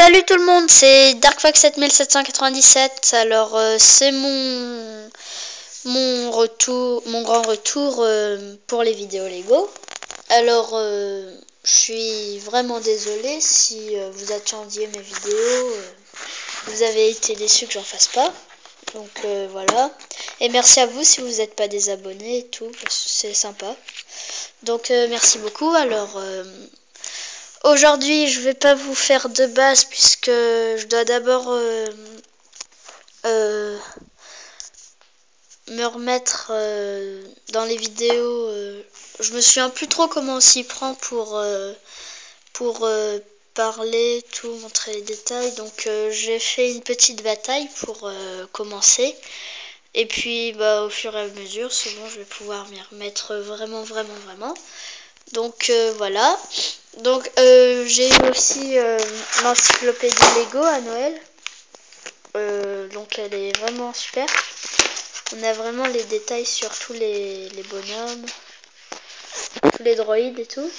Salut tout le monde, c'est DarkFox7797. Alors c'est mon retour, mon grand retour pour les vidéos Lego. Alors je suis vraiment désolée si vous attendiez mes vidéos, vous avez été déçus que j'en fasse pas. Donc voilà. Et merci à vous si vous n'êtes pas désabonnés et tout, parce que c'est sympa. Donc merci beaucoup. Alors aujourd'hui, je vais pas vous faire de base puisque je dois d'abord me remettre dans les vidéos. Je me souviens plus trop comment on s'y prend pour parler, tout, montrer les détails. Donc j'ai fait une petite bataille pour commencer. Et puis au fur et à mesure, c'est bon, je vais pouvoir m'y remettre vraiment. Donc voilà. Donc j'ai eu aussi l'encyclopédie Lego à Noël. Donc elle est vraiment super. On a vraiment les détails sur tous les bonhommes, tous les droïdes et tout.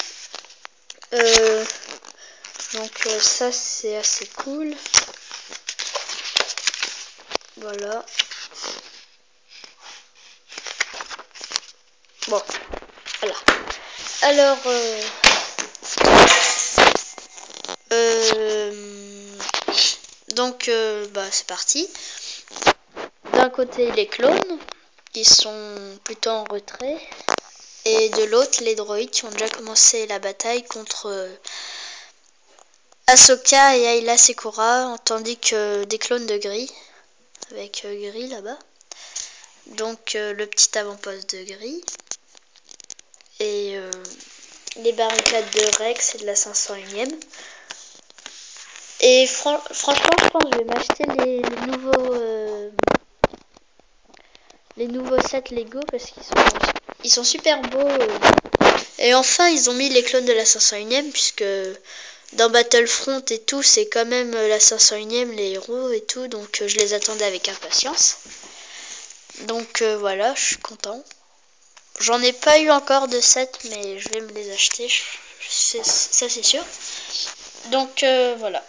Donc ça c'est assez cool. Voilà. Bon, voilà. Alors donc c'est parti. D'un côté les clones qui sont plutôt en retrait et de l'autre les droïdes qui ont déjà commencé la bataille contre Ahsoka et Ayla Secura, tandis que des clones de Gris avec Gris là-bas. Donc le petit avant-poste de Gris et les barricades de Rex et de la 501ème. Et franchement, je pense que je vais m'acheter les nouveaux sets Lego parce qu'ils sont super beaux. Et enfin, ils ont mis les clones de la 501ème puisque dans Battlefront et tout, c'est quand même la 501ème, les héros et tout. Donc je les attendais avec impatience. Donc voilà, je suis content. J'en ai pas eu encore de set, mais je vais me les acheter. Ça, c'est sûr. Donc voilà.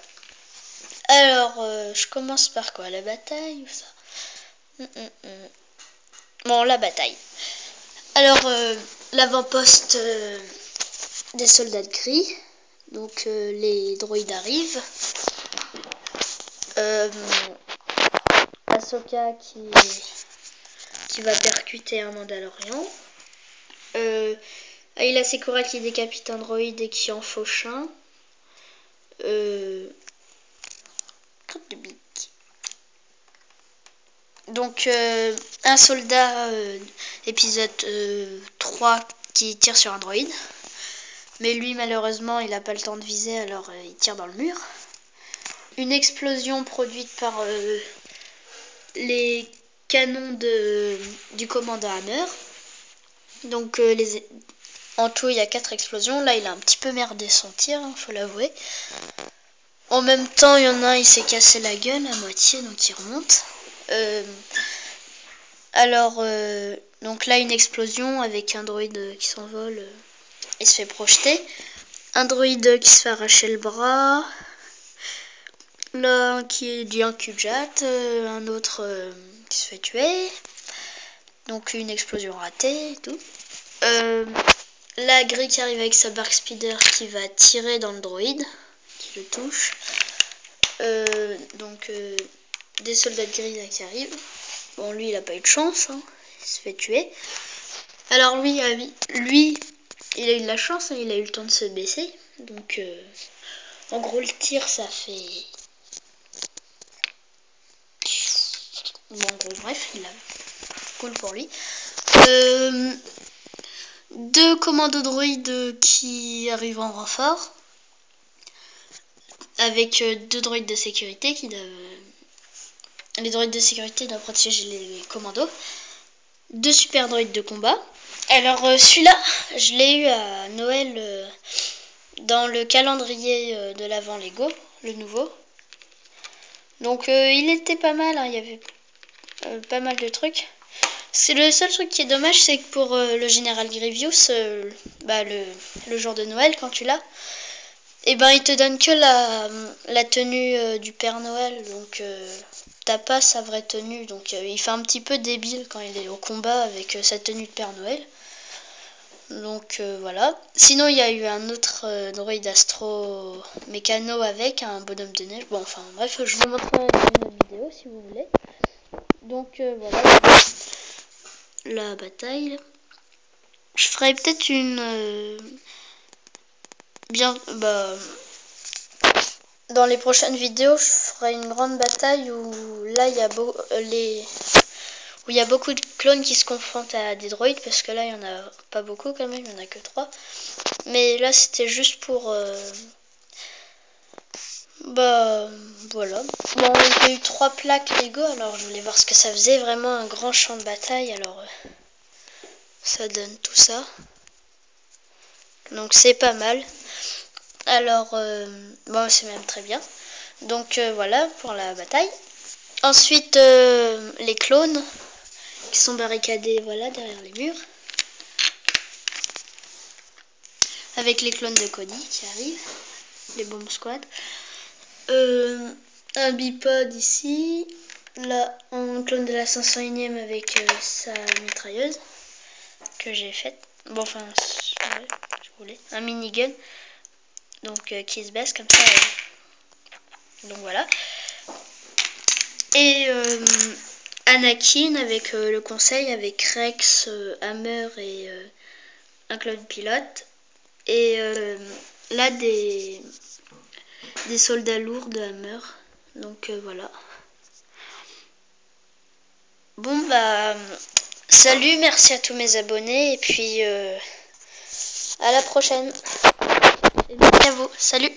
Alors, je commence par quoi? La bataille ou ça? Bon, la bataille. Alors, l'avant-poste des soldats de Gris. Donc, les droïdes arrivent. Ahsoka qui va percuter un Mandalorian. Ayla Secura qui décapite un droïde et qui en fauche un. Donc un soldat épisode 3 qui tire sur un droïde. Mais lui malheureusement il n'a pas le temps de viser, alors il tire dans le mur. Une explosion produite par les canons du commandant Hammer. Donc en tout il y a 4 explosions. Là il a un petit peu merdé son tir, faut l'avouer. En même temps il y en a un, il s'est cassé la gueule à moitié, donc il remonte. Donc là une explosion avec un droïde qui s'envole et se fait projeter. Un droïde qui se fait arracher le bras. Là qui dit un cul-jatt, un autre qui se fait tuer. Donc une explosion ratée et tout. La Gris qui arrive avec sa Bark Speeder qui va tirer dans le droïde, qui le touche. Des soldats de Gris là qui arrivent. Bon, lui il a pas eu de chance, hein. Il se fait tuer. Alors lui il a eu de la chance, hein. Il a eu le temps de se baisser. Donc en gros le tir ça fait... Bon en gros bref, il a cool pour lui. 2 commandos droïdes qui arrivent en renfort. Avec 2 droïdes de sécurité qui doivent... Les droïdes de sécurité doivent protéger les commandos. 2 super droïdes de combat. Alors celui-là, je l'ai eu à Noël dans le calendrier de l'Avent Lego, le nouveau. Donc il était pas mal, hein, il y avait pas mal de trucs. C'est le seul truc qui est dommage, c'est que pour le général Grievous, le jour de Noël, quand tu l'as, Et ben il te donne que la tenue du Père Noël, donc t'as pas sa vraie tenue, donc il fait un petit peu débile quand il est au combat avec sa tenue de Père Noël. Donc voilà. Sinon il y a eu un autre droïde Astro Mécano avec un bonhomme de neige. Bon enfin bref, je vous montrerai dans une autre vidéo si vous voulez. Donc voilà la bataille. Je ferai peut-être une dans les prochaines vidéos, je ferai une grande bataille où là il y a où il y a beaucoup de clones qui se confrontent à des droïdes, parce que là il y en a pas beaucoup quand même, il y en a que 3. Mais là c'était juste pour voilà. Bon, j'ai eu 3 plaques Lego, alors je voulais voir ce que ça faisait, vraiment un grand champ de bataille, alors ça donne tout ça. Donc c'est pas mal. Alors bon, c'est même très bien. Donc voilà pour la bataille. Ensuite les clones qui sont barricadés voilà derrière les murs. Avec les clones de Cody qui arrivent, les Bomb Squad. Un bipod ici. Là, un clone de la 501ème avec sa mitrailleuse que j'ai faite. Bon, enfin, ouais, je voulais. Un minigun. Donc, qui se baisse comme ça. Donc, voilà. Et Anakin avec le conseil, avec Rex, Hammer et un clone pilote. Et là, des soldats lourds de Hammer. Donc, voilà. Bon bah salut, merci à tous mes abonnés et puis à la prochaine. Et merci à vous, salut.